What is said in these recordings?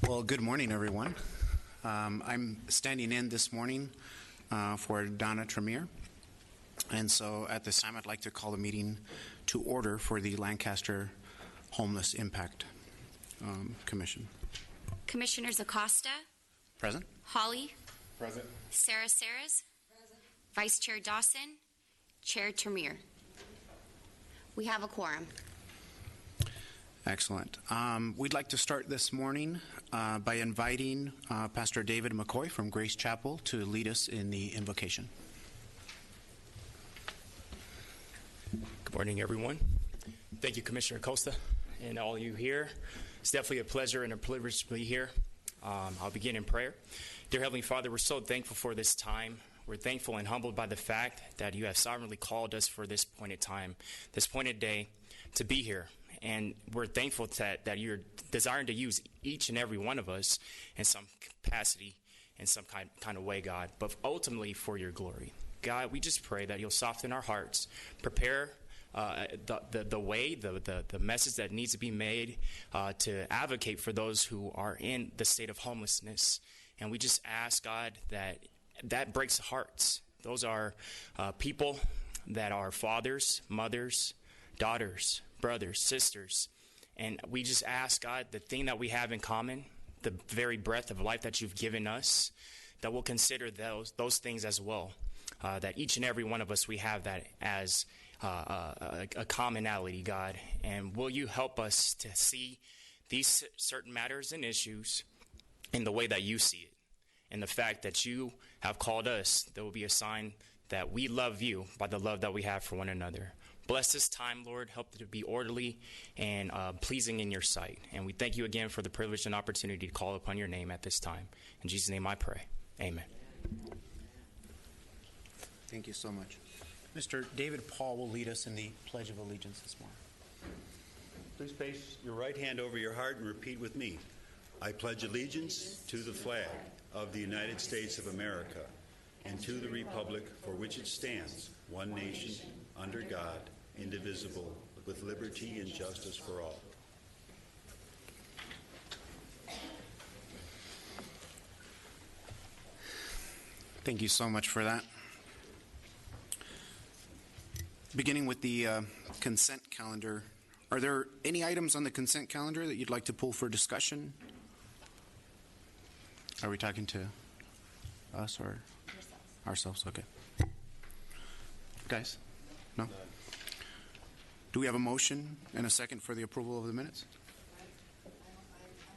Well, good morning, everyone. I'm standing in this morning for Donna Tremere. And so at this time, I'd like to call the meeting to order for the Lancaster Homeless Impact Commission. Commissioners Acosta. Present. Hawley. Present. Sarah Saras. Present. Vice Chair Dawson. Chair Tremere. We have a quorum. Excellent. We'd like to start this morning by inviting Pastor David McCoy from Grace Chapel to lead us in the invocation. Good morning, everyone. Thank you, Commissioner Acosta, and all of you here. It's definitely a pleasure and a privilege to be here. I'll begin in prayer. Dear Heavenly Father, we're so thankful for this time. We're thankful and humbled by the fact that you have sovereignly called us for this pointed time, this pointed day, to be here. And we're thankful that you're desiring to use each and every one of us in some capacity, in some kind of way, God, but ultimately for your glory. God, we just pray that you'll soften our hearts, prepare the way, the message that needs to be made to advocate for those who are in the state of homelessness. And we just ask, God, that breaks hearts. Those are people that are fathers, mothers, daughters, brothers, sisters. And we just ask, God, the thing that we have in common, the very breath of life that you've given us, that we'll consider those things as well. That each and every one of us, we have that as a commonality, God. And will you help us to see these certain matters and issues in the way that you see it? And the fact that you have called us, there will be a sign that we love you by the love that we have for one another. Bless this time, Lord. Help it to be orderly and pleasing in your sight. And we thank you again for the privilege and opportunity to call upon your name at this time. In Jesus' name I pray. Amen. Thank you so much. Mr. David Paul will lead us in the Pledge of Allegiance this morning. Please place your right hand over your heart and repeat with me. I pledge allegiance to the flag of the United States of America and to the republic for which it stands, one nation, under God, indivisible, with liberty and justice for all. Thank you so much for that. Beginning with the consent calendar, are there any items on the consent calendar that you'd like to pull for discussion? Are we talking to us or ourselves? Okay. Guys? No? Do we have a motion and a second for the approval of the minutes? I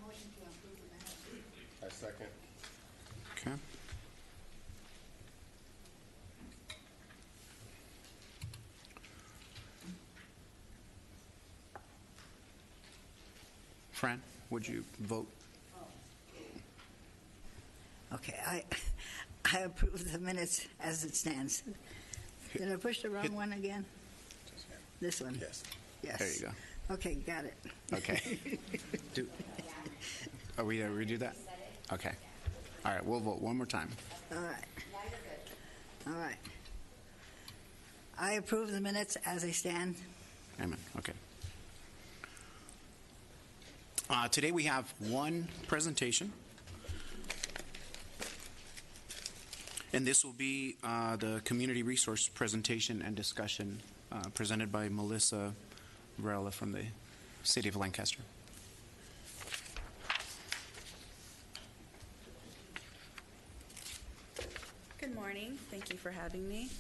motion to approve the minutes. I second. Okay. Fran, would you vote? Okay, I approve the minutes as it stands. Did I push the wrong one again? This one? Yes. Yes. There you go. Okay, got it. Okay. Are we to redo that? Okay. All right, we'll vote one more time. All right. All right. I approve the minutes as they stand. Amen. Okay. Today we have one presentation, and this will be the community resource presentation and discussion presented by Melissa Varela from the City of Lancaster. Good morning. Thank you for having me.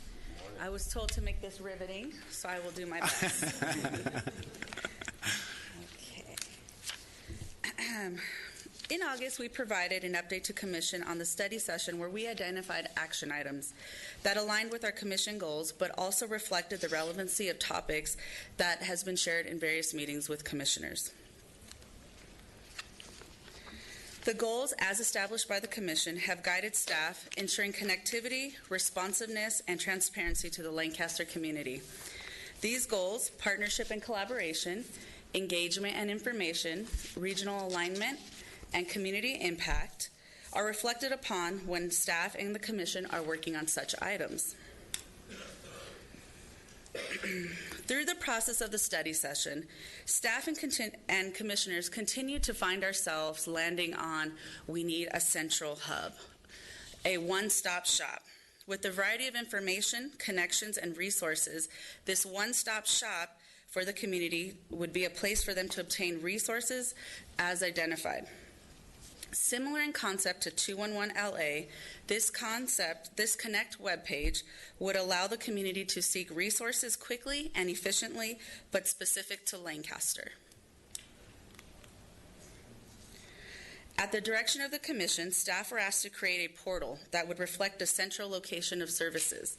I was told to make this riveting, so I will do my best. Okay. In August, we provided an update to Commission on the study session where we identified action items that aligned with our Commission goals, but also reflected the relevancy of topics that has been shared in various meetings with Commissioners. The goals, as established by the Commission, have guided staff, ensuring connectivity, responsiveness, and transparency to the Lancaster community. These goals, partnership and collaboration, engagement and information, regional alignment, and community impact, are reflected upon when staff and the Commission are working on such items. Through the process of the study session, staff and commissioners continue to find ourselves landing on we need a central hub, a one-stop shop. With the variety of information, connections, and resources, this one-stop shop for the community would be a place for them to obtain resources as identified. Similar in concept to 211 LA, this Connect webpage would allow the community to seek resources quickly and efficiently, but specific to Lancaster. At the direction of the Commission, staff were asked to create a portal that would reflect a central location of services.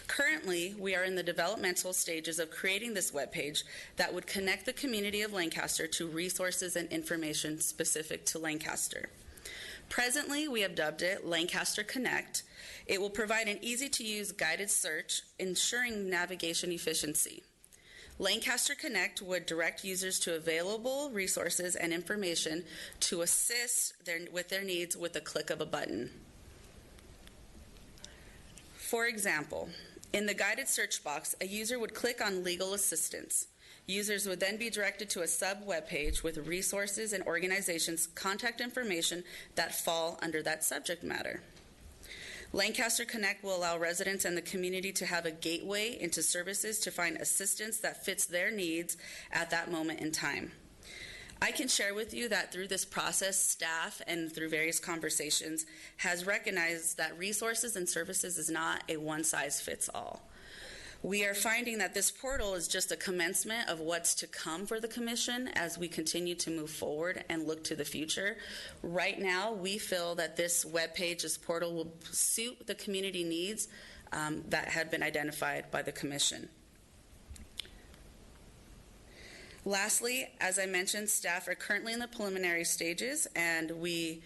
Currently, we are in the developmental stages of creating this webpage that would connect the community of Lancaster to resources and information specific to Lancaster. Presently, we have dubbed it Lancaster Connect. It will provide an easy-to-use guided search, ensuring navigation efficiency. Lancaster Connect would direct users to available resources and information to assist with their needs with a click of a button. For example, in the guided search box, a user would click on legal assistance. Users would then be directed to a sub-web page with resources and organizations' contact information that fall under that subject matter. Lancaster Connect will allow residents and the community to have a gateway into services to find assistance that fits their needs at that moment in time. I can share with you that through this process, staff and through various conversations has recognized that resources and services is not a one-size-fits-all. We are finding that this portal is just a commencement of what's to come for the Commission as we continue to move forward and look to the future. Right now, we feel that this webpage, this portal, will suit the community needs that had been identified by the Commission. Lastly, as I mentioned, staff are currently in the preliminary stages, and we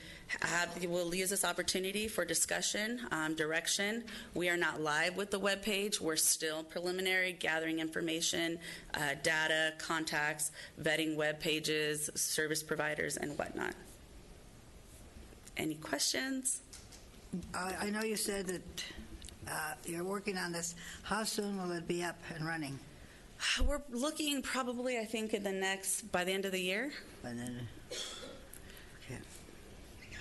will use this opportunity for discussion, direction. We are not live with the webpage. We're still preliminary, gathering information, data, contacts, vetting web pages, service providers, and whatnot. Any questions? I know you said that you're working on this. How soon will it be up and running? We're looking probably, I think, by the end of the year. And then, okay.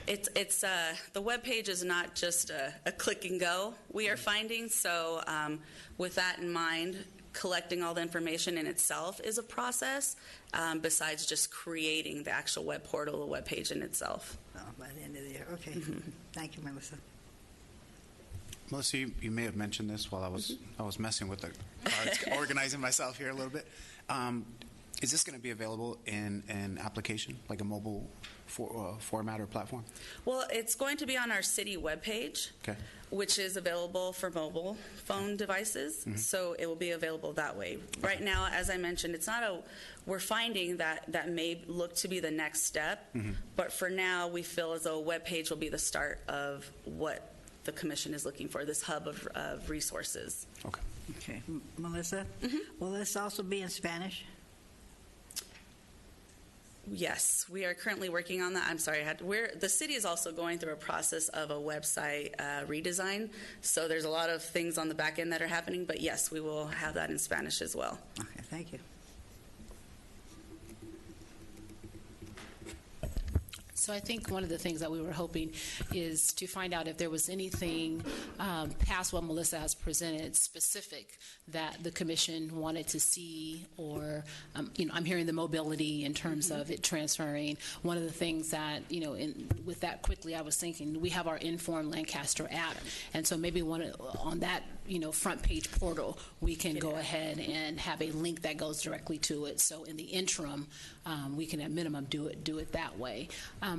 It's the web page is not just a click and go. We are finding so with that in mind, collecting all the information in itself is a process. Besides just creating the actual web portal, the web page in itself. Oh, by the end of the year. Okay. Thank you, Melissa. Melissa, you may have mentioned this while I was messing with the cards, organizing myself here a little bit. Is this going to be available in an application, like a mobile format or platform? Well, it's going to be on our city webpage, Okay. which is available for mobile phone devices. So it will be available that way. Right now, as I mentioned, it's not we're finding that may look to be the next step. But for now, we feel as though a webpage will be the start of what the Commission is looking for, this hub of resources. Okay. Okay. Melissa, will this also be in Spanish? Yes, we are currently working on that. I'm sorry, the city is also going through a process of a website redesign, so there's a lot of things on the back end that are happening, but yes, we will have that in Spanish as well. Okay, thank you. So I think one of the things that we were hoping is to find out if there was anything past what Melissa has presented specific that the Commission wanted to see, or I'm hearing the mobility in terms of it transferring. One of the things that with that quickly, I was thinking we have our Inform Lancaster app, and so maybe on that front page portal we can go ahead and have a link that goes directly to it. So in the interim, we can at minimum do it that way.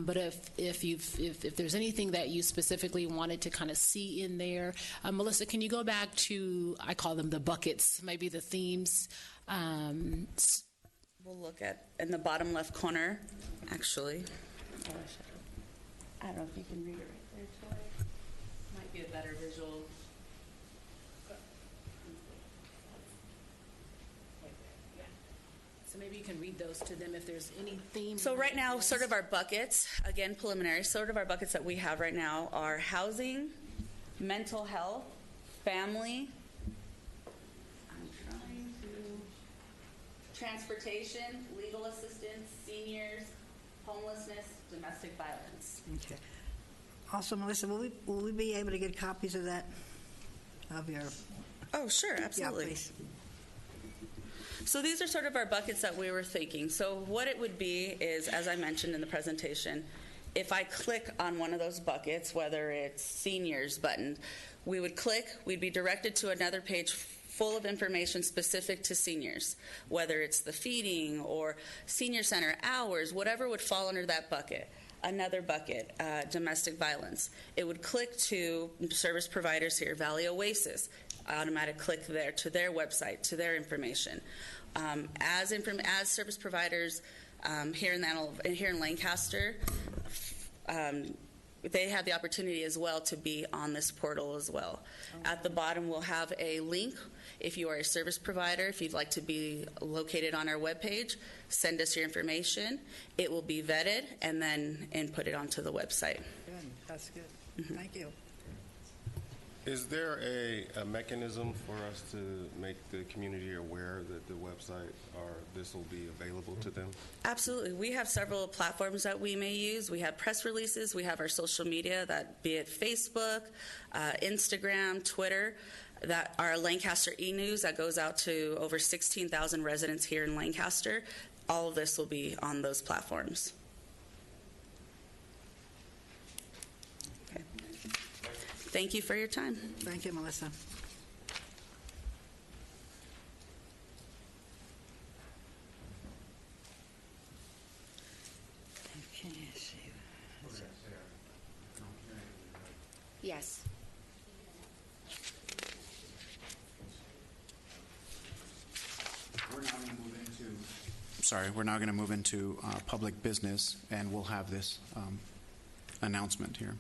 But if there's anything that you specifically wanted to kind of see in there, Melissa, can you go back to, I call them the buckets, maybe the themes? We'll look at in the bottom left corner, actually. I don't know if you can read it right there, Troy. Might be a better visual. So maybe you can read those to them if there's any themes. So right now, sort of our buckets, again, preliminary, sort of our buckets that we have right now are housing, mental health, family. I'm trying to transportation, legal assistance, seniors, homelessness, domestic violence. Okay. Also, Melissa, will we be able to get copies of that, of your... Oh, sure, absolutely. Yeah, please. So these are sort of our buckets that we were thinking. So what it would be is, as I mentioned in the presentation, if I click on one of those buckets, whether it's seniors button, we would click, we'd be directed to another page full of information specific to seniors, whether it's the feeding or senior center hours, whatever would fall under that bucket. Another bucket, domestic violence. It would click to service providers here, Valley Oasis, automatic click there to their website, to their information. As service providers here in Lancaster, they have the opportunity as well to be on this portal as well. At the bottom, we'll have a link. If you are a service provider, if you'd like to be located on our webpage, send us your information. It will be vetted and then inputted onto the website. Good. That's good. Thank you. Is there a mechanism for us to make the community aware that the website or this will be available to them? Absolutely. We have several platforms that we may use. We have press releases. We have our social media, that be it Facebook, Instagram, Twitter, that our Lancaster e-news that goes out to over 16,000 residents here in Lancaster. All of this will be on those platforms. Okay. Thank you for your time. Thank you, Melissa. Okay, let's see. Yes. We're now going to move into public business, and we'll have this announcement here.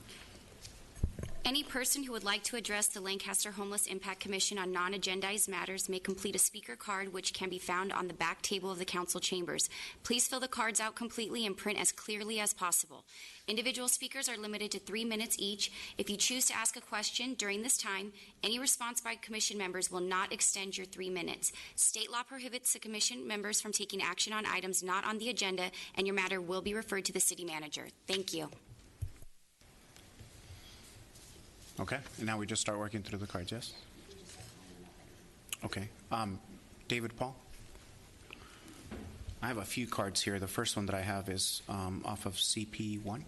Any person who would like to address the Lancaster Homeless Impact Commission on non-agendized matters may complete a speaker card, which can be found on the back table of the council chambers. Please fill the cards out completely and print as clearly as possible. Individual speakers are limited to 3 minutes each. If you choose to ask a question during this time, any response by commission members will not extend your 3 minutes. State law prohibits the commission members from taking action on items not on the agenda, and your matter will be referred to the city manager. Thank you. Okay, and now we just start working through the cards, yes? Okay. David Paul? I have a few cards here. The first one that I have is off of CP1.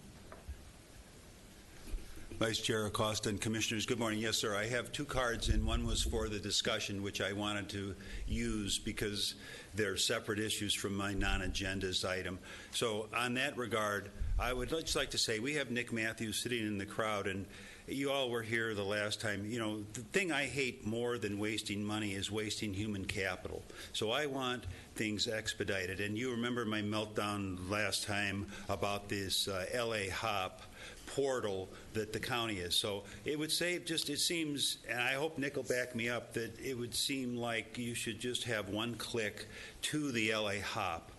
Vice Chair Acosta and Commissioners, good morning. Yes, sir, I have 2 cards, and one was for the discussion, which I wanted to use because they're separate issues from my non-agendas item. So on that regard, I would just like to say we have Nick Matthews sitting in the crowd, and you all were here the last time. You know, the thing I hate more than wasting money is wasting human capital. So I want things expedited. And you remember my meltdown last time about this LA HOP portal that the county is. So it would save it seems, and I hope Nick will back me up, that it would seem like you should just have one click to the LA HOP,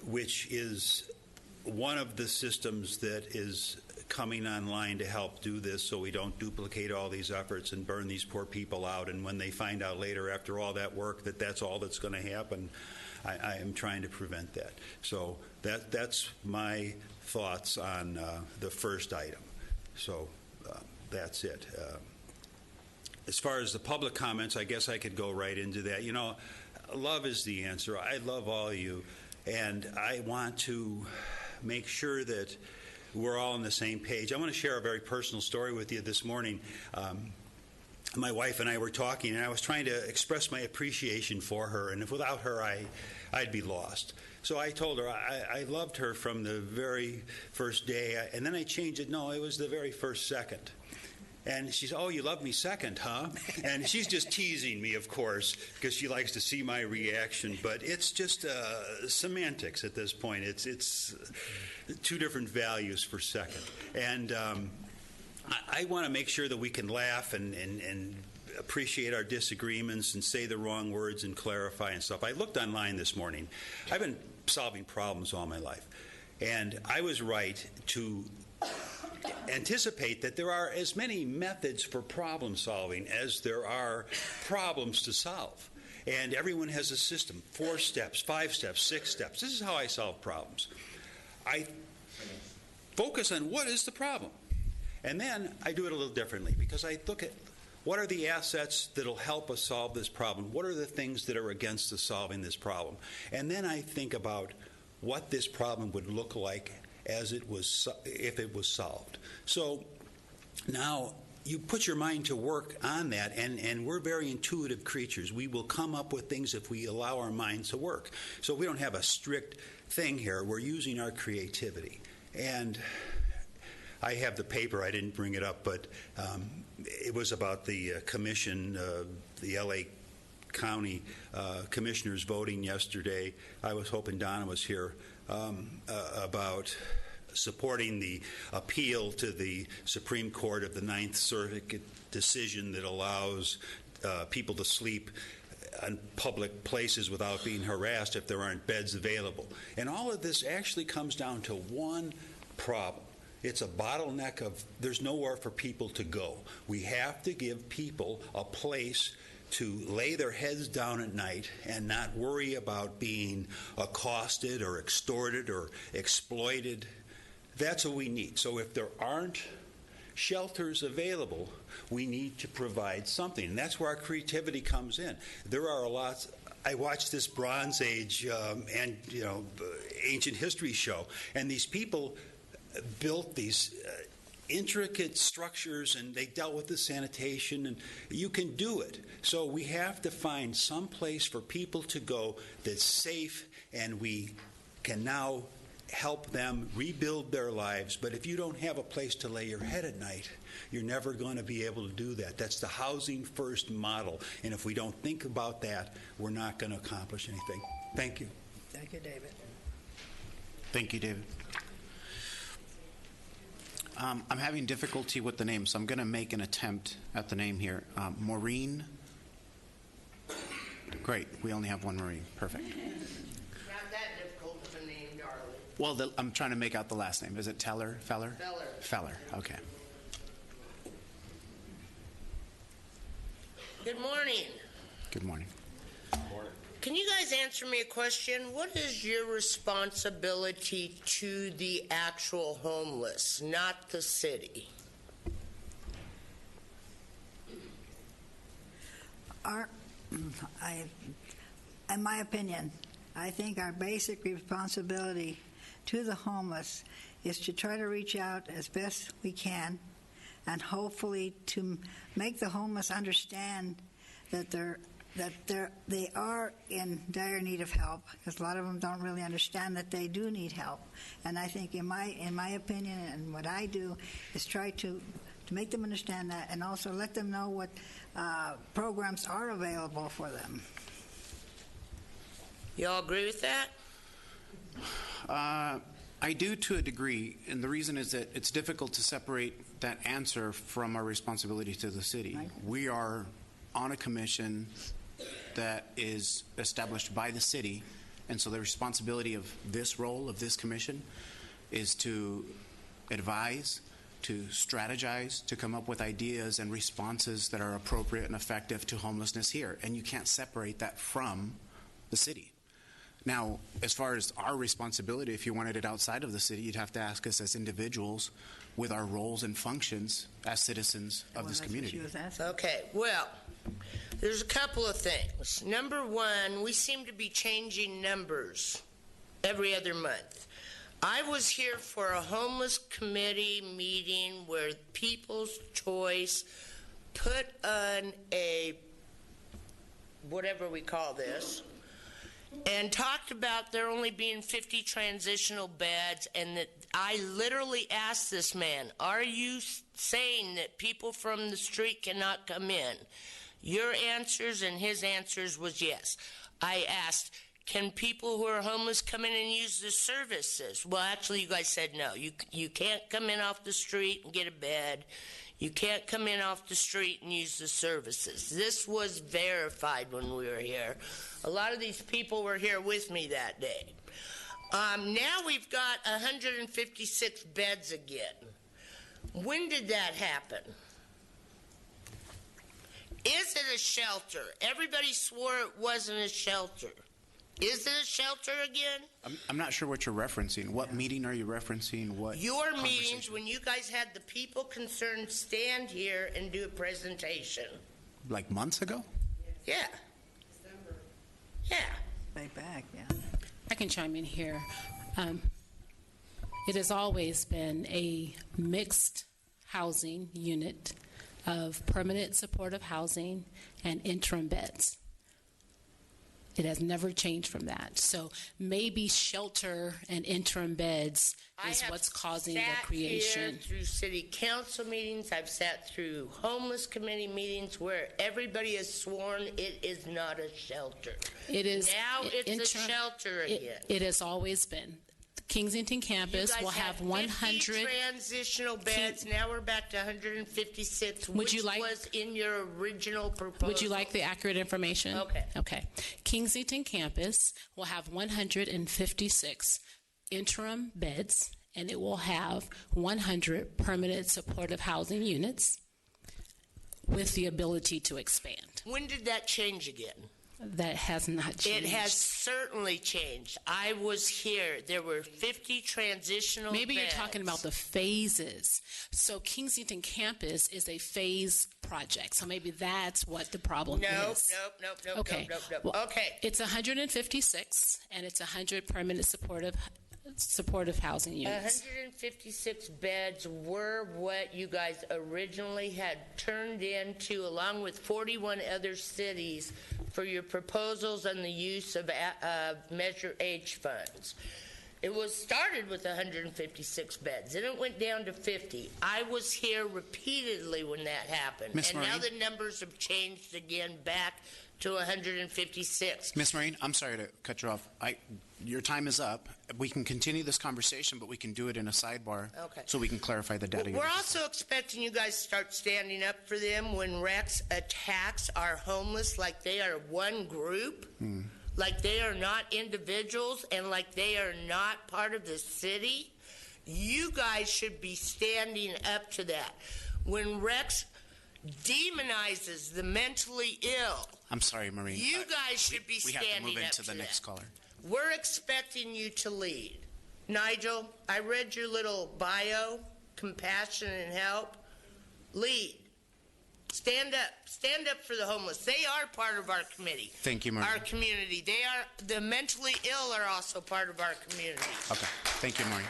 which is one of the systems that is coming online to help do this so we don't duplicate all these efforts and burn these poor people out. And when they find out later after all that work that that's all that's going to happen, I am trying to prevent that. So that's my thoughts on the first item. So that's it. As far as the public comments, I guess I could go right into that. You know, love is the answer. I love all of you, and I want to make sure that we're all on the same page. I want to share a very personal story with you this morning. My wife and I were talking, and I was trying to express my appreciation for her, and if without her, I'd be lost. So I told her I loved her from the very first day, and then I changed it. No, it was the very first second. And she said, "Oh, you love me second, huh?" And she's just teasing me, of course, because she likes to see my reaction. But it's just semantics at this point. It's 2 different values for second. And I want to make sure that we can laugh and appreciate our disagreements and say the wrong words and clarify and stuff. I looked online this morning. I've been solving problems all my life. And I was right to anticipate that there are as many methods for problem solving as there are problems to solve. And everyone has a system, 4 steps, 5 steps, 6 steps. This is how I solve problems. I focus on what is the problem. And then I do it a little differently because I look at what are the assets that will help us solve this problem? What are the things that are against us solving this problem? And then I think about what this problem would look like as it was, if it was solved. So now you put your mind to work on that, and we're very intuitive creatures. We will come up with things if we allow our minds to work. So we don't have a strict thing here. We're using our creativity. And I have the paper. I didn't bring it up, but it was about the commission, the L.A. County commissioners voting yesterday. I was hoping Donna was here about supporting the appeal to the Supreme Court of the Ninth Circuit decision that allows people to sleep in public places without being harassed if there aren't beds available. And all of this actually comes down to one problem. It's a bottleneck of there's nowhere for people to go. We have to give people a place to lay their heads down at night and not worry about being accosted or extorted or exploited. That's what we need. So if there aren't shelters available, we need to provide something. And that's where our creativity comes in. There are a lot. I watched this Bronze Age and ancient history show, and these people built these intricate structures, and they dealt with the sanitation, and you can do it. So we have to find some place for people to go that's safe, and we can now help them rebuild their lives. But if you don't have a place to lay your head at night, you're never going to be able to do that. That's the housing first model, and if we don't think about that, we're not going to accomplish anything. Thank you. Thank you, David. Thank you, David. I'm having difficulty with the name, so I'm going to make an attempt at the name here. Maureen. Great. We only have one Maureen. Perfect. Not that difficult of a name, darling. Well, I'm trying to make out the last name. Is it Teller? Feller? Feller. Feller. Okay. Good morning. Good morning. Can you guys answer me a question? What is your responsibility to the actual homeless, not the city? In my opinion, I think our basic responsibility to the homeless is to try to reach out as best we can and hopefully to make the homeless understand that they are in dire need of help, because a lot of them don't really understand that they do need help. And I think, in my opinion, and what I do is try to make them understand that, and also let them know what programs are available for them. You all agree with that? I do to a degree, and the reason is that it's difficult to separate that answer from our responsibility to the city. We are on a commission that is established by the city, and so the responsibility of this role of this commission is to advise, to strategize, to come up with ideas and responses that are appropriate and effective to homelessness here, and you can't separate that from the city. Now, as far as our responsibility, if you wanted it outside of the city, you'd have to ask us as individuals with our roles and functions as citizens of this community. Okay, well, there's a couple of things. Number one, we seem to be changing numbers every other month. I was here for a homeless committee meeting where People's Choice put on a, whatever we call this, and talked about there only being 50 transitional beds, and that I literally asked this man, are you saying that people from the street cannot come in? Your answers and his answers was yes. I asked, can people who are homeless come in and use the services? Well, actually, you guys said no. You can't come in off the street and get a bed. You can't come in off the street and use the services. This was verified when we were here. A lot of these people were here with me that day. Now we've got 156 beds again. When did that happen? Is it a shelter. Everybody swore it wasn't a shelter. Is it a shelter again? I'm not sure what you're referencing. What meeting are you referencing? What Your meetings conversation? when you guys had the people concerned stand here and do a presentation. Like months ago? Yeah. Yeah. Way back, yeah. I can chime in here. It has always been a mixed housing unit of permanent supportive housing and interim beds. It has never changed from that. So maybe shelter and interim beds is what's causing the creation. I have sat here through city council meetings. I've sat through homeless committee meetings where everybody has sworn it is not a shelter. It is Now it's a shelter again. It has always been. The Kensington campus You guys will have 50 100 transitional beds. Now we're back to 156, Would which you like- was in your original proposal. Would you like the accurate information? Okay. Okay. Kensington campus will have 156 interim beds, and it will have 100 permanent supportive housing units with the ability to expand. When did that change again? That has not changed. It has certainly changed. I was here. There were 50 transitional Maybe beds. you're talking about the phases. So Kensington campus is a phase project. So maybe that's what the problem is. Nope. Okay. Well, Okay. It's 156, and it's 100 permanent supportive housing units. 156 beds were what you guys originally had turned into, along with 41 other cities, for your proposals on the use of Measure H funds. It was started with 156 beds, then it went down to 50. I was here repeatedly when that happened, Ms. and now Marie? the numbers have changed again back to 156. Ms. Marine, I'm sorry to cut you off. Your time is up. We can continue this conversation, but we can do it in a sidebar Okay. so we can clarify the data. We're also expecting you guys to start standing up for them when Rex attacks our homeless like they are one group, like they are not individuals, and like they are not part of the city. You guys should be standing up to that. When Rex demonizes the mentally ill, I'm sorry, Marine. you guys should be We have standing to move up into to the next that. caller. We're expecting you to lead. Nigel, I read your little bio, compassion and help. Lead. Stand up. Stand up for the homeless. They are part of our committee. Thank you, Marie. Our community. The mentally ill are also part of our community. Okay. Thank you, Maureen.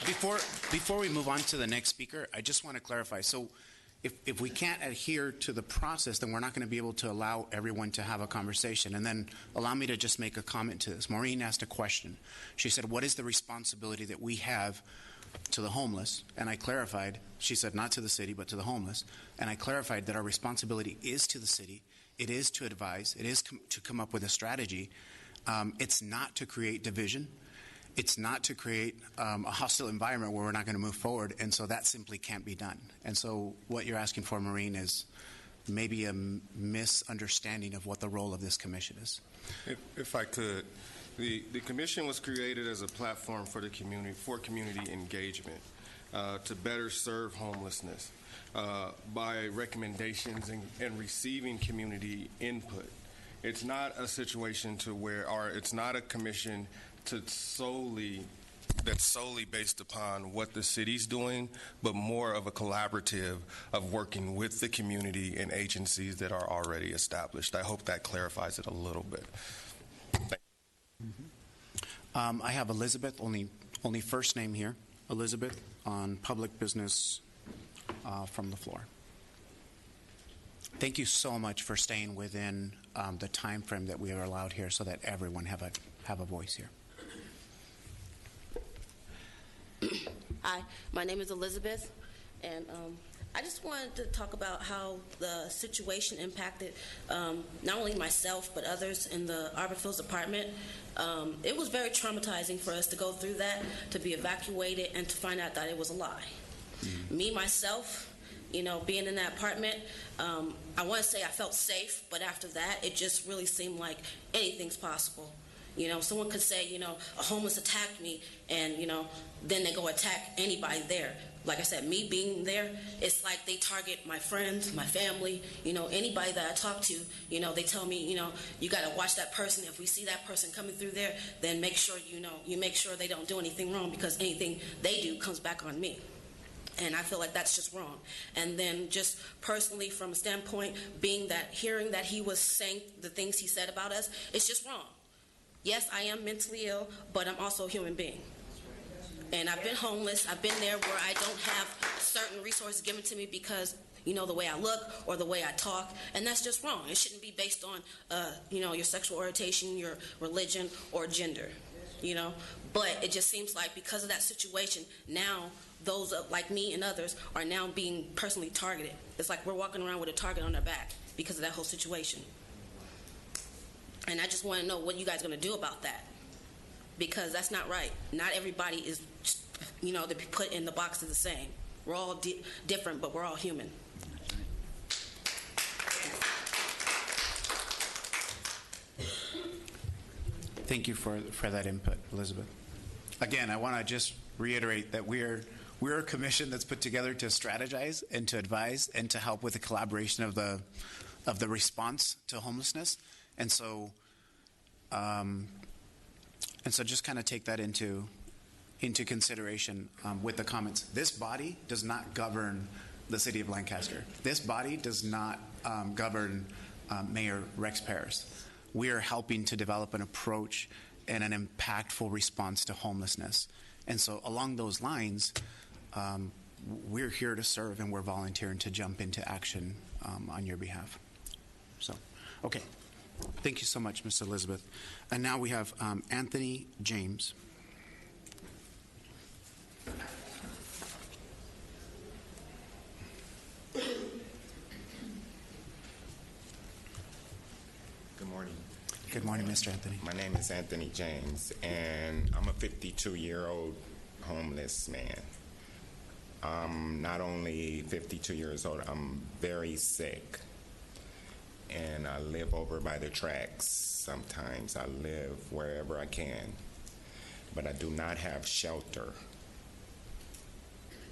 Before we move on to the next speaker, I just want to clarify. So if we can't adhere to the process, then we're not going to be able to allow everyone to have a conversation. And then allow me to just make a comment to this. Maureen asked a question. She said, what is the responsibility that we have to the homeless? And I clarified, she said not to the city, but to the homeless. And I clarified that our responsibility is to the city. It is to advise. It is to come up with a strategy. It's not to create division. It's not to create a hostile environment where we're not going to move forward. And so that simply can't be done. And so what you're asking for, Maureen, is maybe a misunderstanding of what the role of this commission is. If I could, the commission was created as a platform for the community, for community engagement, to better serve homelessness by recommendations and receiving community input. It's not a situation to where, or it's not a commission that's solely based upon what the city's doing, but more of a collaborative of working with the community and agencies that are already established. I hope that clarifies it a little bit. I have Elizabeth, only first name here, Elizabeth, on public business from the floor. Thank you so much for staying within the time frame that we are allowed here so that everyone have a voice here. Hi, my name is Elizabeth, and I just wanted to talk about how the situation impacted not only myself but others in the Arbor Fields apartment. It was very traumatizing for us to go through that, to be evacuated, and to find out that it was a lie. Me, myself, being in that apartment, I want to say I felt safe, but after that, it just really seemed like anything's possible. Someone could say, a homeless attacked me, and, then they go attack anybody there. like I said, me being there, it's like they target my friends, my family, anybody that I talk to, they tell me, you got to watch that person. If we see that person coming through there, then make sure, you make sure they don't do anything wrong, because anything they do comes back on me. And I feel like that's just wrong. And then just personally, from a standpoint, hearing that he was saying the things he said about us, it's just wrong. Yes, I am mentally ill, but I'm also a human being. And I've been homeless. I've been there where I don't have certain resources given to me because, the way I look or the way I talk. And that's just wrong. It shouldn't be based on, your sexual orientation, your religion, or gender, But it just seems like because of that situation, now those like me and others are now being personally targeted. It's like we're walking around with a target on our back because of that whole situation. And I just want to know what you guys are going to do about that, because that's not right. Not everybody is, to be put in the box is the same. We're all different, but we're all human. Thank you for that input, Elizabeth. Again, I want to just reiterate that we're a commission that's put together to strategize and to advise and to help with the collaboration of the response to homelessness. And so just kind of take that into consideration with the comments. This body does not govern the city of Lancaster. This body does not govern Mayor Rex Parris. We are helping to develop an approach and an impactful response to homelessness. And so along those lines, we're here to serve, and we're volunteering to jump into action on your behalf. So, okay. Thank you so much, Ms. Elizabeth. And now we have Anthony James. Good morning. Good morning, Mr. Anthony. My name is Anthony James, and I'm a 52-year-old homeless man. I'm not only 52 years old, I'm very sick. And I live over by the tracks. Sometimes I live wherever I can. But I do not have shelter.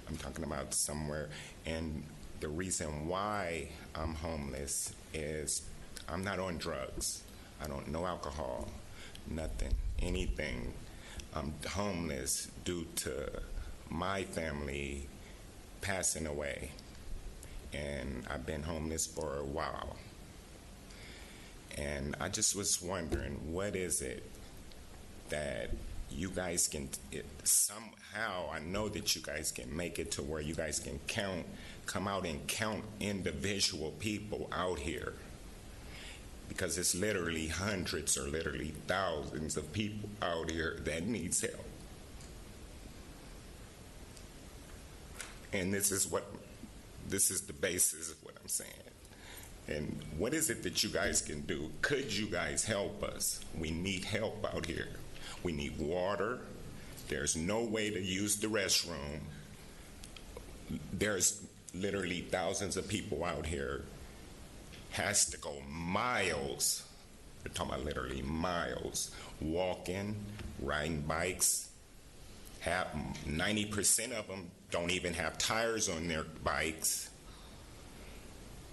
I'm talking about somewhere. And the reason why I'm homeless is I'm not on drugs. I don't know alcohol, nothing, anything. I'm homeless due to my family passing away. And I've been homeless for a while. And I just was wondering, what is it that you guys can, somehow, I know that you guys can make it to where you guys can come out and count individual people out here. Because it's literally hundreds or literally thousands of people out here that needs help. And this is the basis of what I'm saying. And what is it that you guys can do? Could you guys help us? We need help out here. We need water. There's no way to use the restroom. There's literally thousands of people out here. Has to go miles. We're talking about literally miles. Walking, riding bikes. 90% of them don't even have tires on their bikes.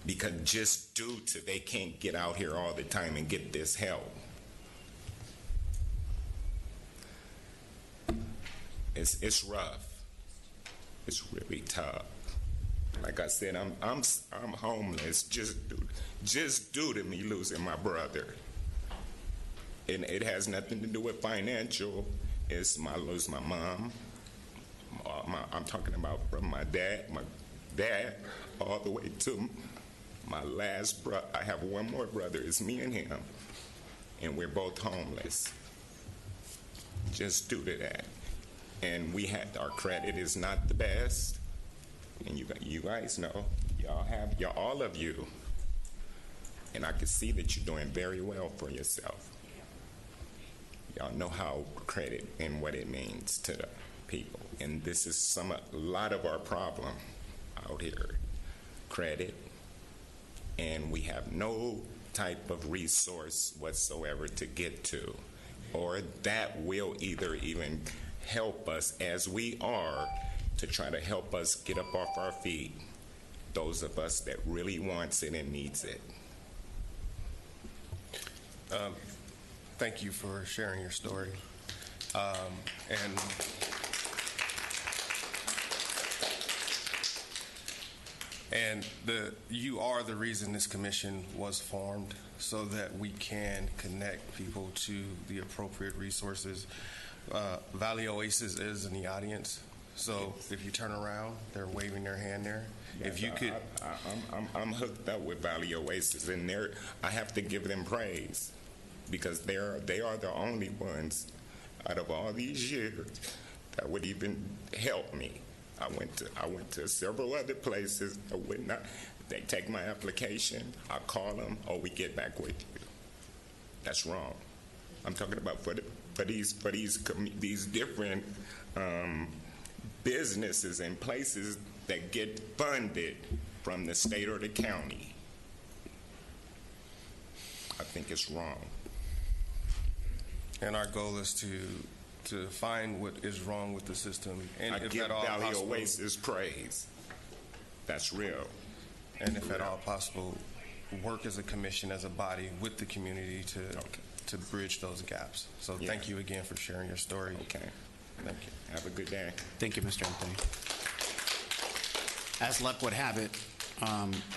Because just due to they can't get out here all the time and get this help. It's rough. It's really tough. Like I said, I'm homeless just due to me losing my brother. And it has nothing to do with financial. It's I lose my mom. I'm talking about from my dad all the way to my last brother. I have one more brother. It's me and him. And we're both homeless. Just due to that. And our credit is not the best. And you guys know, all of you. And I can see that you're doing very well for yourself. Y'all know how credit and what it means to the people. And this is a lot of our problem out here. Credit. And we have no type of resource whatsoever to get to, or that will either even help us as we are to try to help us get up off our feet, those of us that really wants it and needs it. Thank you for sharing your story. You are the reason this commission was formed, so that we can connect people to the appropriate resources. Valley Oasis is in the audience, so if you turn around, they're waving their hand there. If you could, I'm hooked up with Valley Oasis, and I have to give them praise, because they are the only ones out of all these years that would even help me. I went to several other places. I would not. They take my application. I call them. Oh, we get back with you. That's wrong. I'm talking about for these different businesses and places that get funded from the state or the county. I think it's wrong. and our goal is to find what is wrong with the system, and I if give at all Valley possible, Oasis praise. That's real. and if at all possible, work as a commission, as a body, with the community to bridge those gaps. So Yeah. thank you again for sharing your story. Okay. Thank you. Have a good day. Thank you, Mr. Anthony. As luck would have it,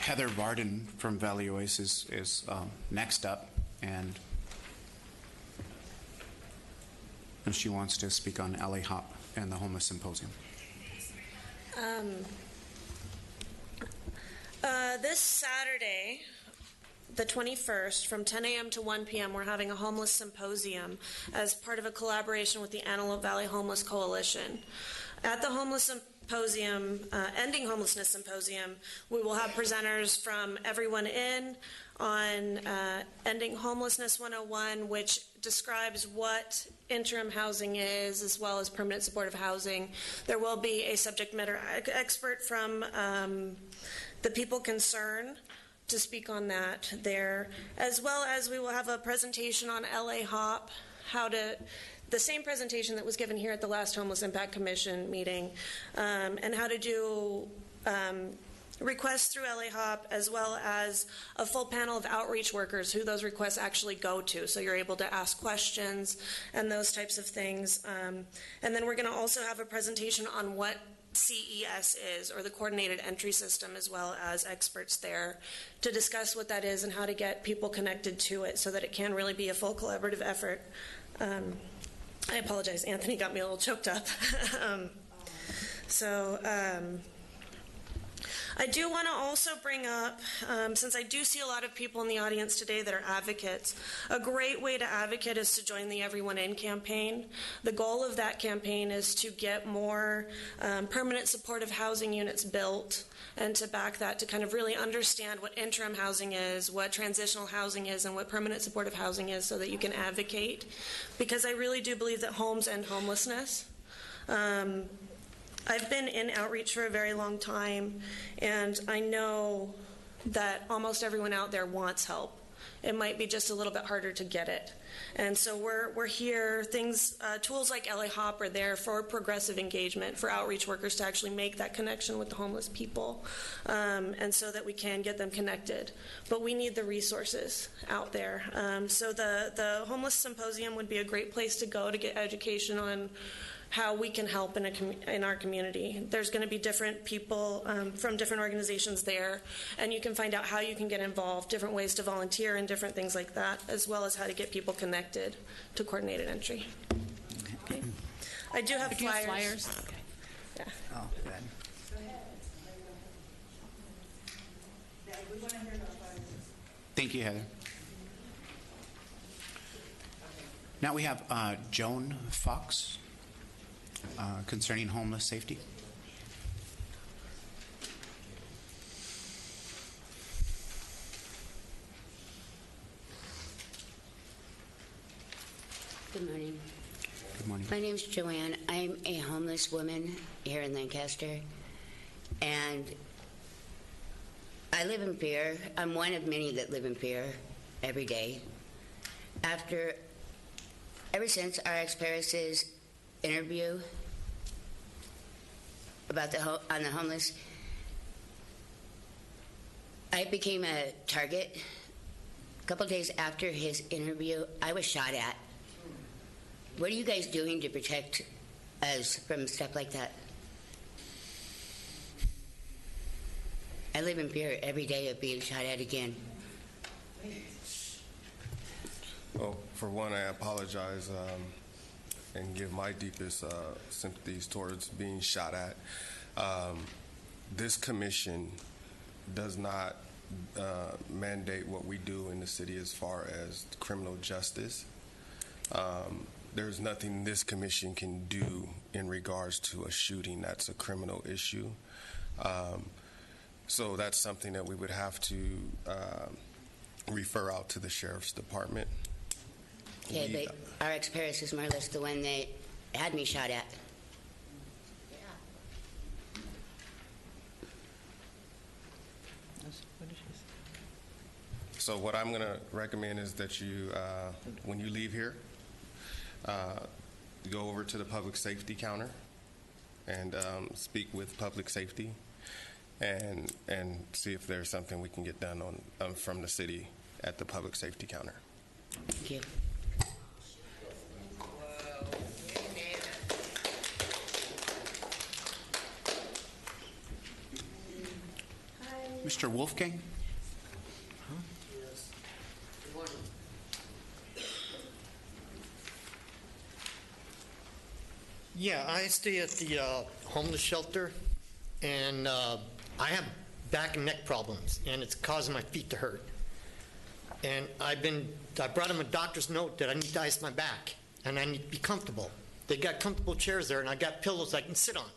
Heather Varden from Valley Oasis is next up, and she wants to speak on LA Hop and the Homeless Symposium. This Saturday, the 21st, from 10 a.m. to 1 p.m., we're having a homeless symposium as part of a collaboration with the Antelope Valley Homeless Coalition. At the homeless symposium, Ending Homelessness Symposium, we will have presenters from Everyone In on Ending Homelessness 101, which describes what interim housing is, as well as permanent supportive housing. There will be a subject matter expert from the People Concern to speak on that there, as well as we will have a presentation on LA Hop, the same presentation that was given here at the last Homeless Impact Commission meeting, and how to do requests through LA Hop, as well as a full panel of outreach workers who those requests actually go to, so you're able to ask questions and those types of things. And then we're going to also have a presentation on what CES is, or the Coordinated Entry System, as well as experts there to discuss what that is and how to get people connected to it so that it can really be a full collaborative effort. I apologize, Anthony got me a little choked up. I do want to also bring up, since I do see a lot of people in the audience today that are advocates, a great way to advocate is to join the Everyone In campaign. The goal of that campaign is to get more permanent supportive housing units built, and to back that, to kind of really understand what interim housing is, what transitional housing is, and what permanent supportive housing is, so that you can advocate. Because I really do believe that homes end homelessness. I've been in outreach for a very long time, and I know that almost everyone out there wants help. It might be just a little bit harder to get it. And so we're here. Tools like LA Hop are there for progressive engagement, for outreach workers to actually make that connection with the homeless people, and so that we can get them connected. But we need the resources out there. So the Homeless Symposium would be a great place to go to get education on how we can help in our community. There's going to be different people from different organizations there, and you can find out how you can get involved, different ways to volunteer, and different things like that, as well as how to get people connected to coordinated entry. Okay. I do have flyers. Okay. Yeah. Oh, good. Thank you, Heather. Now we have Joan Fox concerning homeless safety. Good morning. Good morning. My name's Joanne. I'm a homeless woman here in Lancaster, and I live in fear. I'm one of many that live in fear every day. Ever since our ex-Paris's interview, about on the homeless. I became a target. A couple days after his interview, I was shot at. What are you guys doing to protect us from stuff like that? I live in fear every day of being shot at again. Well, for one, I apologize and give my deepest sympathies towards being shot at. This commission does not mandate what we do in the city as far as criminal justice. There's nothing this commission can do in regards to a shooting that's a criminal issue. So that's something that we would have to refer out to the sheriff's department. Okay, but RX Paris is more or less the one that had me shot at. So what I'm going to recommend is that you, when you leave here, go over to the public safety counter and speak with public safety and see if there's something we can get done on from the city at the public safety counter. Thank you. Mr. Wolfgang? Yeah, I stay at the homeless shelter, and I have back and neck problems, and it's causing my feet to hurt. And I brought them a doctor's note that I need to ice my back, and I need to be comfortable. They got comfortable chairs there, and I got pillows I can sit on.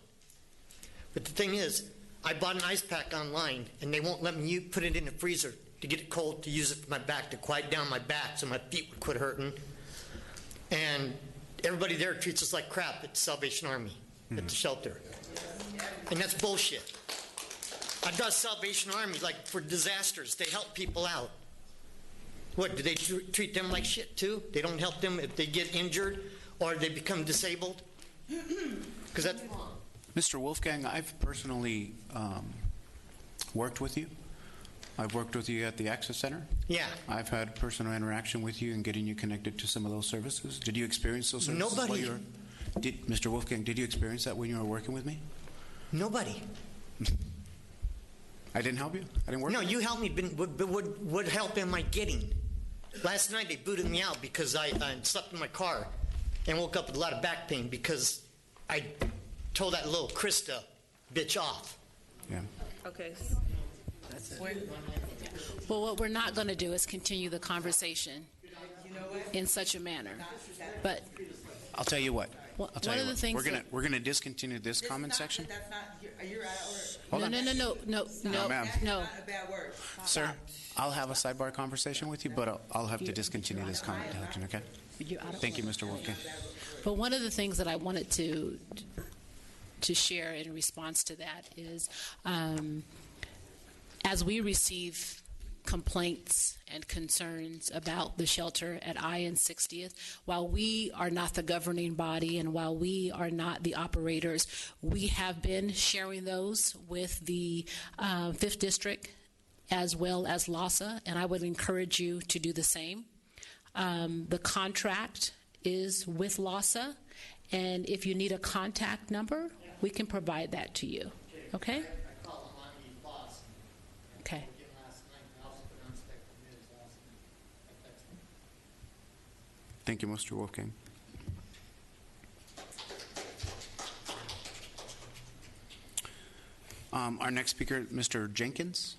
But the thing is, I bought an ice pack online, and they won't let me put it in the freezer to get it cold, to use it for my back, to quiet down my back so my feet would quit hurting. And everybody there treats us like crap at the Salvation Army, at the shelter. And that's bullshit. I've got Salvation Army, like, for disasters. They help people out. What, do they treat them like shit, too? They don't help them if they get injured or they become disabled? Because that's wrong. Mr. Wolfgang, I've personally worked with you. I've worked with you at the Access Center. Yeah. I've had personal interaction with you and getting you connected to some of those services. Did you experience those services? Nobody. Mr. Wolfgang, did you experience that when you were working with me? Nobody. I didn't help you? I didn't work? No, you helped me, but what help am I getting? Last night they booted me out because I slept in my car and woke up with a lot of back pain because I told that little Krista bitch off. Yeah. Okay. Well, what we're not going to do is continue the conversation in such a manner. But I'll tell you what. One I'll of the things we're gonna discontinue this comment section. That's not. You're out of order. No, ma'am. no. Not a bad word. Sir, I'll have a sidebar conversation with you, but I'll have to discontinue this comment section, okay? Thank you, Mr. Wolfgang. But one of the things that I wanted to share in response to that is, as we receive complaints and concerns about the shelter at I and 60th, while we are not the governing body and while we are not the operators, we have been sharing those with the 5th District as well as LASA, and I would encourage you to do the same. The contract is with LASA, and if you need a contact number, we can provide that to you. Okay? Okay. Thank you, Mr. Wolfgang. Our next speaker, Mr. Jenkins.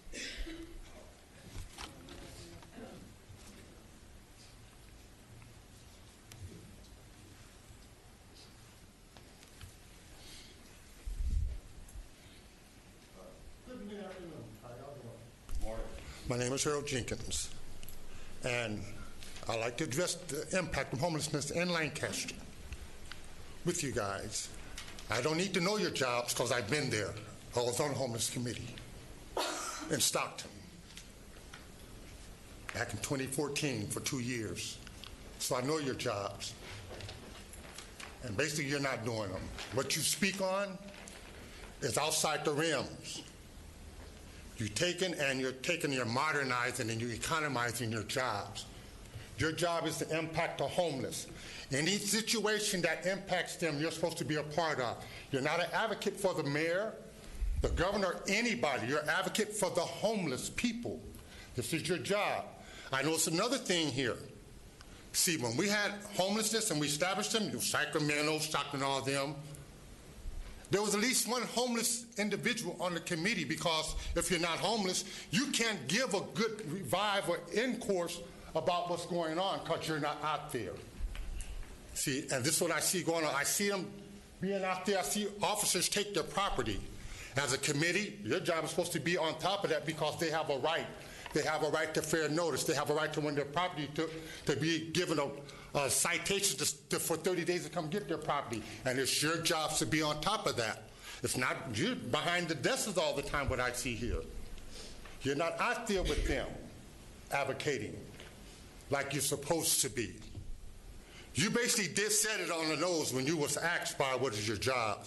My name is Harold Jenkins, and I'd like to address the impact of homelessness in Lancaster with you guys. I don't need to know your jobs because I've been there. I was on the homeless committee in Stockton back in 2014 for 2 years. So I know your jobs. And basically you're not doing them. What you speak on is outside the rims. You're modernizing and you're economizing your jobs. Your job is to impact the homeless. Any situation that impacts them, you're supposed to be a part of. You're not an advocate for the mayor, the governor, anybody. You're an advocate for the homeless people. This is your job. I know it's another thing here. See, when we had homelessness and we established them, Sacramento, Stockton, all of them, there was at least one homeless individual on the committee, because if you're not homeless, you can't give a good revive or in-course about what's going on because you're not out there. See, and this is what I see going on. I see them being out there. I see officers take their property. As a committee, your job is supposed to be on top of that because they have a right. They have a right to fair notice. They have a right to win their property to be given a citation for 30 days to come get their property. And it's your job to be on top of that. It's not you behind the desks all the time, what I see here. You're not out there with them advocating like you're supposed to be. You basically did set it on the nose when you was asked by what is your job,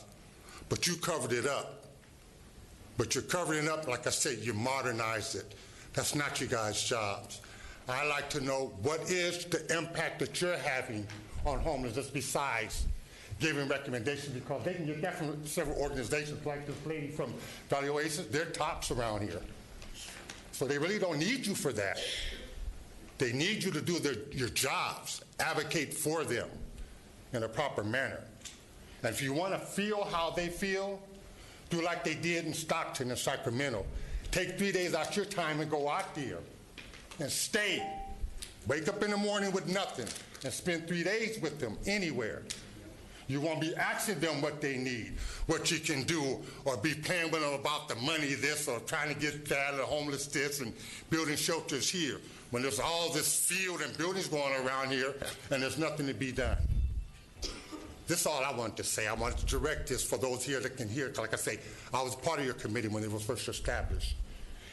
but you covered it up. But you're covering it up, like I said, you modernized it. That's not you guys' jobs. I'd like to know what is the impact that you're having on homelessness besides giving recommendations, because they can get that from several organizations like this lady from Valley Oasis. They're tops around here. So they really don't need you for that. They need you to do your jobs, advocate for them in a proper manner. And if you want to feel how they feel, do like they did in Stockton and Sacramento. Take 3 days out your time and go out there and stay. Wake up in the morning with nothing and spend 3 days with them anywhere. You won't be asking them what they need, what you can do, or be playing with them about the money this or trying to get that or homeless this and building shelters here, when there's all this field and buildings going around here and there's nothing to be done. This is all I wanted to say. I wanted to direct this for those here that can hear. Like I say, I was part of your committee when it was first established.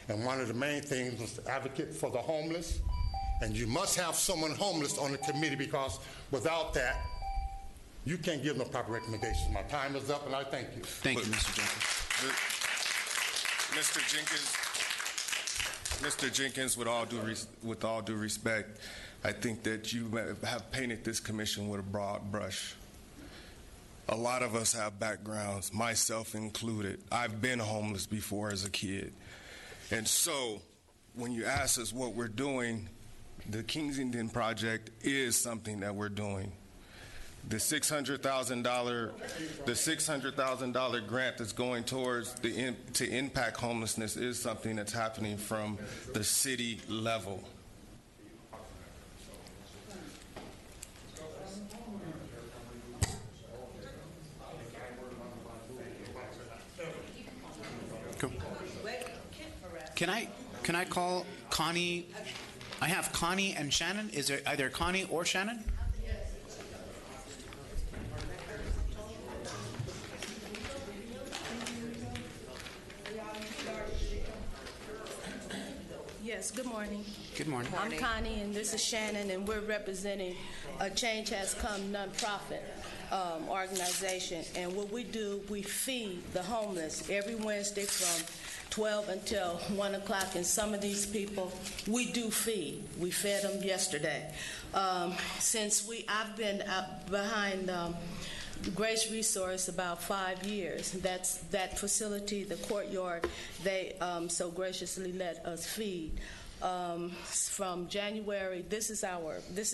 And one of the main things was to advocate for the homeless. And you must have someone homeless on the committee, because without that, you can't give no proper recommendations. My time is up, and I thank you. Thank you, Mr. Jenkins. Mr. Jenkins, with all due respect, I think that you have painted this commission with a broad brush. A lot of us have backgrounds, myself included. I've been homeless before as a kid. And so when you ask us what we're doing, the Kensington Project is something that we're doing. The $600,000 grant that's going towards to impact homelessness is something that's happening from the city level. Can I call Connie? I have Connie and Shannon. Is there either Connie or Shannon? Yes, good morning. Good morning. I'm Connie, and this is Shannon, and we're representing a Change Has Come nonprofit organization. And what we do, we feed the homeless every Wednesday from 12 until 1 o'clock. And some of these people, we do feed. We fed them yesterday. I've been behind Grace Resource about 5 years. That's that facility, the courtyard, they so graciously let us feed. From January, this is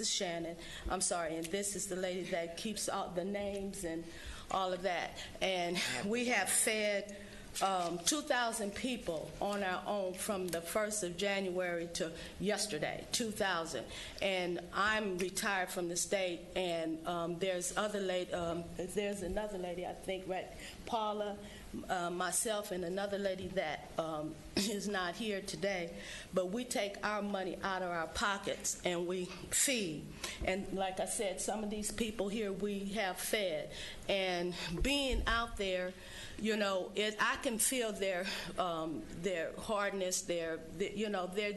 Shannon, I'm sorry, and this is the lady that keeps all the names and all of that. And we have fed 2,000 people on our own from the 1st of January to yesterday, 2,000. And I'm retired from the state, and there's another lady, I think, right, Paula, myself, and another lady that is not here today. But we take our money out of our pockets and we feed. And like I said, some of these people here we have fed. And being out there, you know, I can feel their hardness, they're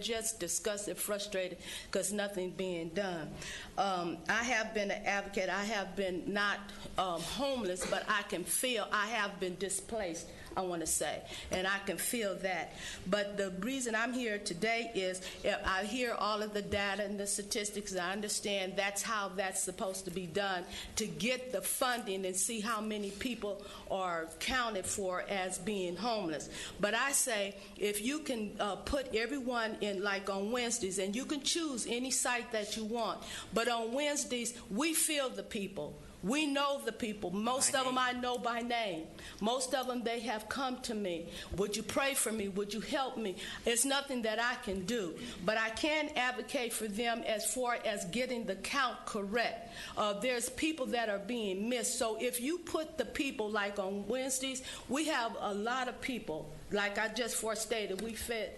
just disgusted, frustrated because nothing's being done. I have been an advocate. I have been not homeless, but I can feel I have been displaced I want to say, and I can feel that. But the reason I'm here today is I hear all of the data and the statistics, and I understand that's how that's supposed to be done, to get the funding and see how many people are counted for as being homeless. But I say, if you can put everyone in, like on Wednesdays, and you can choose any site that you want, but on Wednesdays, we feel the people. We know the people. Most of them I know by name. Most of them, they have come to me. Would you pray for me? Would you help me? It's nothing that I can do, but I can advocate for them as far as getting the count correct. There's people that are being missed. So if you put the people, like on Wednesdays, we have a lot of people. Like I just forestated, we fed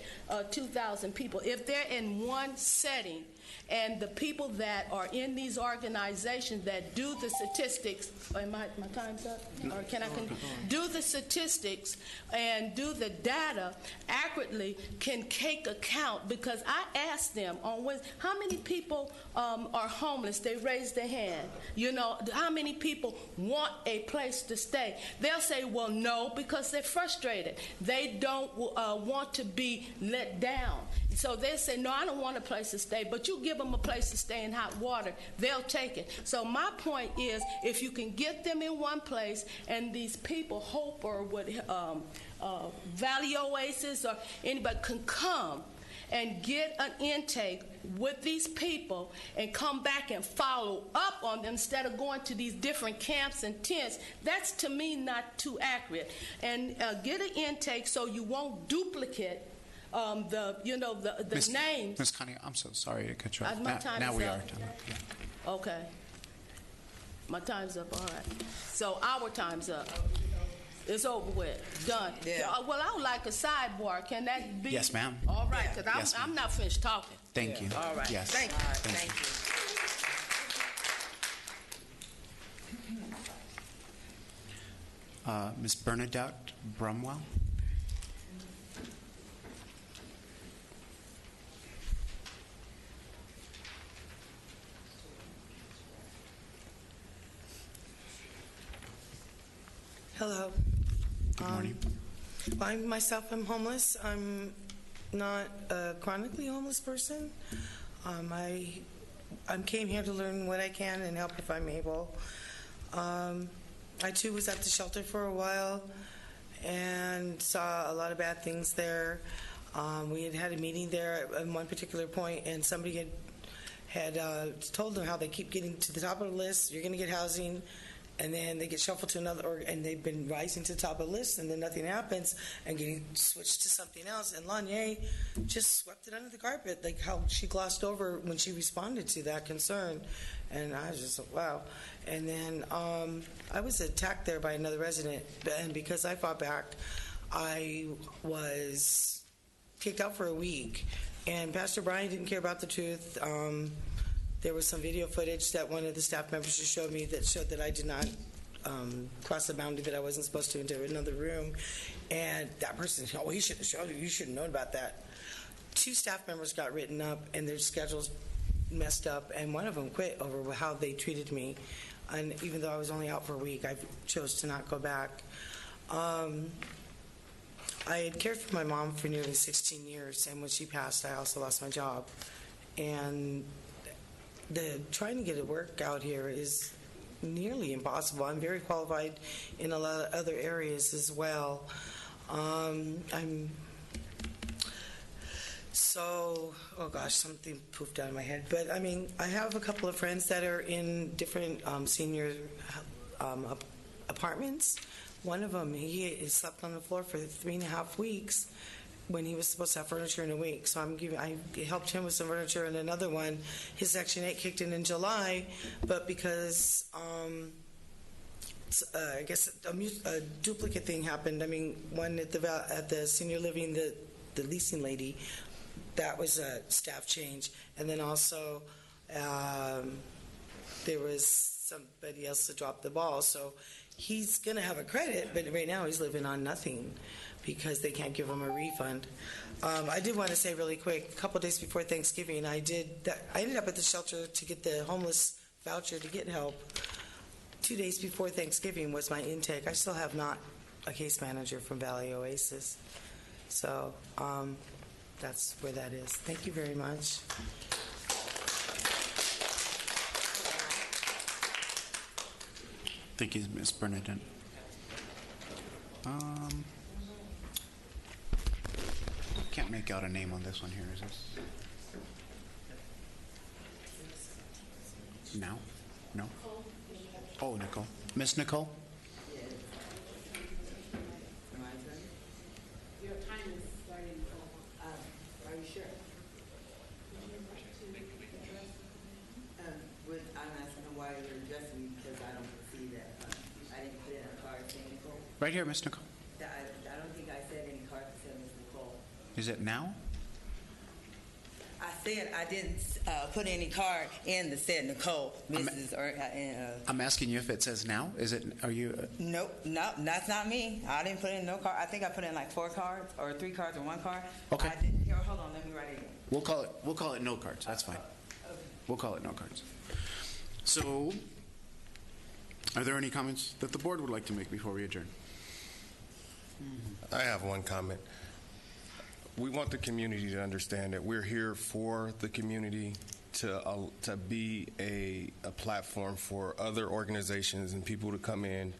2,000 people. If they're in one setting, and the people that are in these organizations that do the statistics, my time's up? Or can I do the statistics and do the data accurately, can take account, because I asked them on Wednesday, how many people are homeless? They raised their hand. You know, how many people want a place to stay? They'll say, well, no, because they're frustrated. They don't want to be let down. So they say, no, I don't want a place to stay, but you give them a place to stay in hot water, they'll take it. So my point is, if you can get them in one place, and these people, Hope or what, Valley Oasis or anybody can come and get an intake with these people and come back and follow up on them instead of going to these different camps and tents, that's to me not too accurate. And get an intake so you won't duplicate the names. Ms. Connie, I'm so sorry to cut you off. My time now is we up. are done. Yeah. Okay. My time's up, all right. So our time's up. It's over with. Done. Yeah. Well, I would like a sidebar. Can that be? Yes, ma'am. All right, because Yes, ma'am. I'm not finished talking. Thank you. All right. Yes. Thank you. Thank you. Ms. Bernadette Brumwell. Hello. Good morning. I myself am homeless. I'm not a chronically homeless person. I came here to learn what I can and help if I'm able. I too was at the shelter for a while and saw a lot of bad things there. We had a meeting there at one particular point, and somebody had told them how they keep getting to the top of the list. You're going to get housing. And then they get shuffled to another, and they've been rising to the top of the list, and then nothing happens, and getting switched to something else. And Lanier just swept it under the carpet, like how she glossed over when she responded to that concern. And I was just like, wow. And then I was attacked there by another resident, and because I fought back, I was kicked out for a week. And Pastor Brian didn't care about the truth. There was some video footage that one of the staff members just showed me that showed that I did not cross the boundary that I wasn't supposed to into another room. And that person said, oh, he should have showed you. You should have known about that. 2 staff members got written up and their schedules messed up, and one of them quit over how they treated me. And even though I was only out for a week, I chose to not go back. I had cared for my mom for nearly 16 years, and when she passed, I also lost my job. And trying to get a work out here is nearly impossible. I'm very qualified in a lot of other areas as well. Something poofed out of my head. But I mean, I have a couple of friends that are in different senior apartments. One of them, he slept on the floor for 3.5 weeks when he was supposed to have furniture in a week. So I helped him with some furniture, and another one, his Section 8 kicked in July, but because I guess a duplicate thing happened. I mean, one at the senior living, the leasing lady, that was a staff change, and then also there was somebody else that dropped the ball. So he's going to have a credit, but right now he's living on nothing because they can't give him a refund. I did want to say really quick, a couple days before Thanksgiving, I ended up at the shelter to get the homeless voucher to get help. 2 days before Thanksgiving was my intake. I still have not a case manager from Valley Oasis. So that's where that is. Thank you very much. Thank you, Ms. Bernadette. Can't make out a name on this one here, is this? Now? No? Oh, Nicole. Miss Nicole? Your time is starting. Are you sure? I'm asking why you're addressing me because I don't see that. I didn't put in a card saying Nicole. Right here, Miss Nicole. I don't think I said any card that said Miss Nicole. Is it now? I said I didn't put any card in that said Nicole, Mrs. I'm asking you if it says now. Is it? Are you? Nope, that's not me. I didn't put in no card. I think I put in like 4 cards or 3 cards or 1 card. Okay. Here, hold on. Let me write it again. We'll call it no cards. That's fine. Okay. We'll call it no cards. So, are there any comments that the board would like to make before we adjourn? I have one comment. We want the community to understand that we're here for the community to be a platform for other organizations and people to come in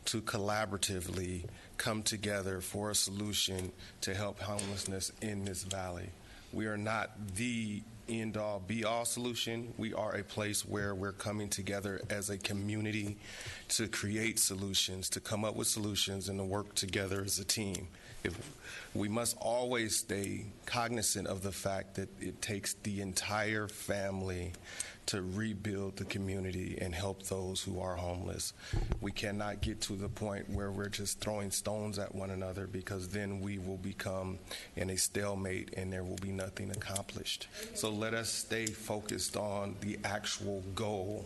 to collaboratively come together for a solution to help homelessness in this valley. We are not the end-all, be-all solution. We are a place where we're coming together as a community to create solutions, to come up with solutions, and to work together as a team. We must always stay cognizant of the fact that it takes the entire family to rebuild the community and help those who are homeless. We cannot get to the point where we're just throwing stones at one another, because then we will become in a stalemate and there will be nothing accomplished. So let us stay focused on the actual goal,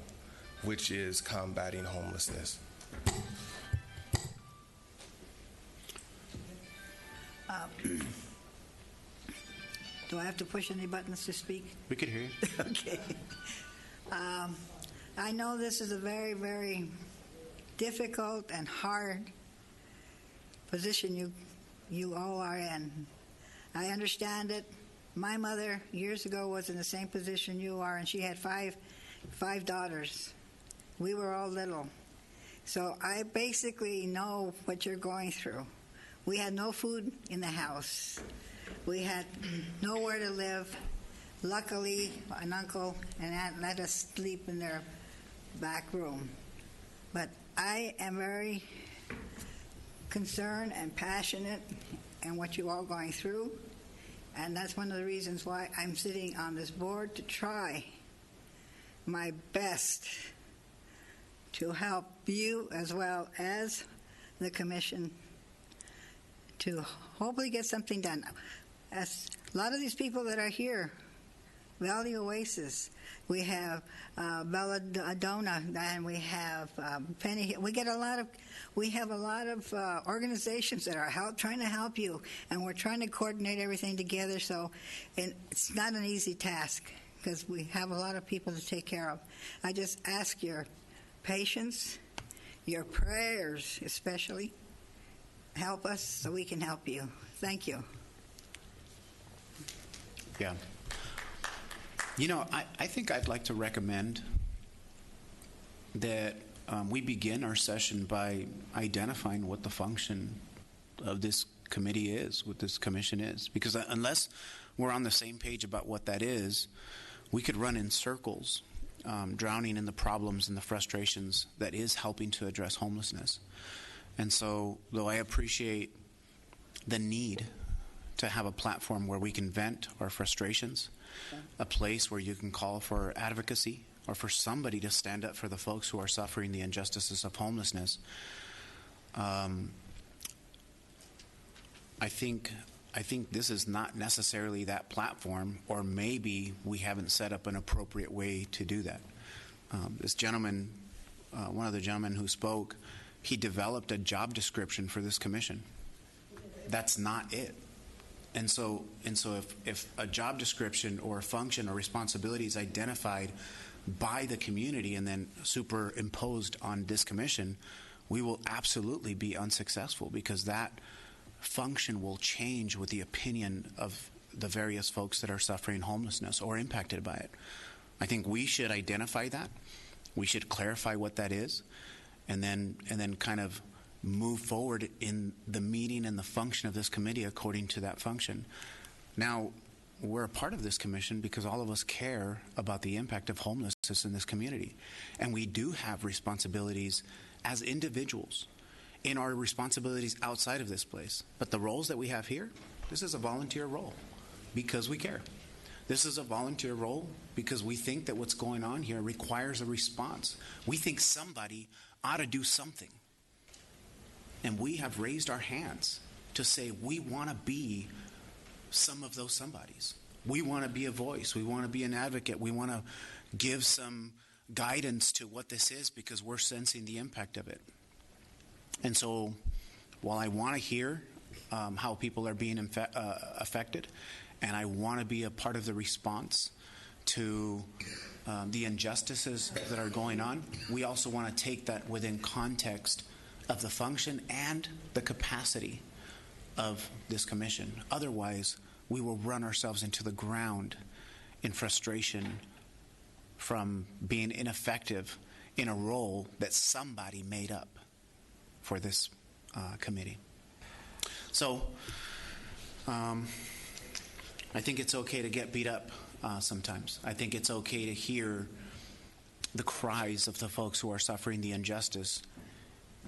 which is combating homelessness. Do I have to push any buttons to speak? We could hear you. Okay. I know this is a very, very difficult and hard position you all are in. I understand it. My mother years ago was in the same position you are, and she had five daughters. We were all little. So I basically know what you're going through. We had no food in the house. We had nowhere to live. Luckily, an uncle and aunt let us sleep in their back room. But I am very concerned and passionate in what you're all going through. And that's one of the reasons why I'm sitting on this board, to try my best to help you as well as the commission to hopefully get something done. As a lot of these people that are here, Valley Oasis, we have Belladonna, and we have Penny. We have a lot of organizations that are trying to help you, and we're trying to coordinate everything together. So, and it's not an easy task because we have a lot of people to take care of. I just ask your patience, your prayers, especially. Help us so we can help you. Thank you. Yeah. You know, I think I'd like to recommend that we begin our session by identifying what the function of this committee is, what this commission is. Because unless we're on the same page about what that is, we could run in circles, drowning in the problems and the frustrations that is helping to address homelessness. And so, though I appreciate the need to have a platform where we can vent our frustrations, a place where you can call for advocacy or for somebody to stand up for the folks who are suffering the injustices of homelessness, I think this is not necessarily that platform, or maybe we haven't set up an appropriate way to do that. This gentleman, one of the gentlemen who spoke, he developed a job description for this commission. That's not it. And so if a job description or a function or responsibility is identified by the community and then superimposed on this commission, we will absolutely be unsuccessful, because that function will change with the opinion of the various folks that are suffering homelessness or impacted by it. I think we should identify that. We should clarify what that is, and then kind of move forward in the meeting and the function of this committee according to that function. Now, we're a part of this commission because all of us care about the impact of homelessness in this community. And we do have responsibilities as individuals in our responsibilities outside of this place. But the roles that we have here, this is a volunteer role because we care. This is a volunteer role because we think that what's going on here requires a response. We think somebody ought to do something. And we have raised our hands to say we want to be some of those somebodies. We want to be a voice. We want to be an advocate. We want to give some guidance to what this is because we're sensing the impact of it. And so while I want to hear how people are being affected, and I want to be a part of the response to the injustices that are going on, we also want to take that within context of the function and the capacity of this commission. Otherwise, we will run ourselves into the ground in frustration from being ineffective in a role that somebody made up for this committee. So, I think it's okay to get beat up sometimes. I think it's okay to hear the cries of the folks who are suffering the injustice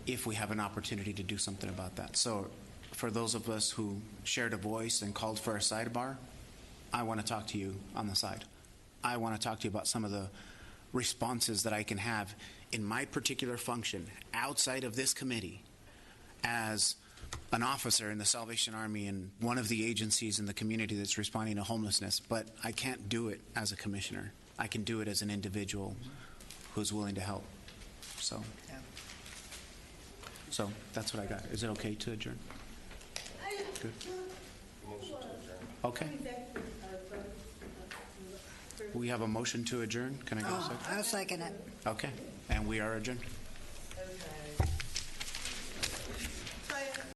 if we have an opportunity to do something about that. So for those of us who shared a voice and called for a sidebar, I want to talk to you on the side. I want to talk to you about some of the responses that I can have in my particular function outside of this committee as an officer in the Salvation Army and one of the agencies in the community that's responding to homelessness. But I can't do it as a commissioner. I can do it as an individual who's willing to help. So that's what I got. Is it okay to adjourn? Good. Okay. We have a motion to adjourn. Can I go a second? I'll second it. Okay. And we are adjourned.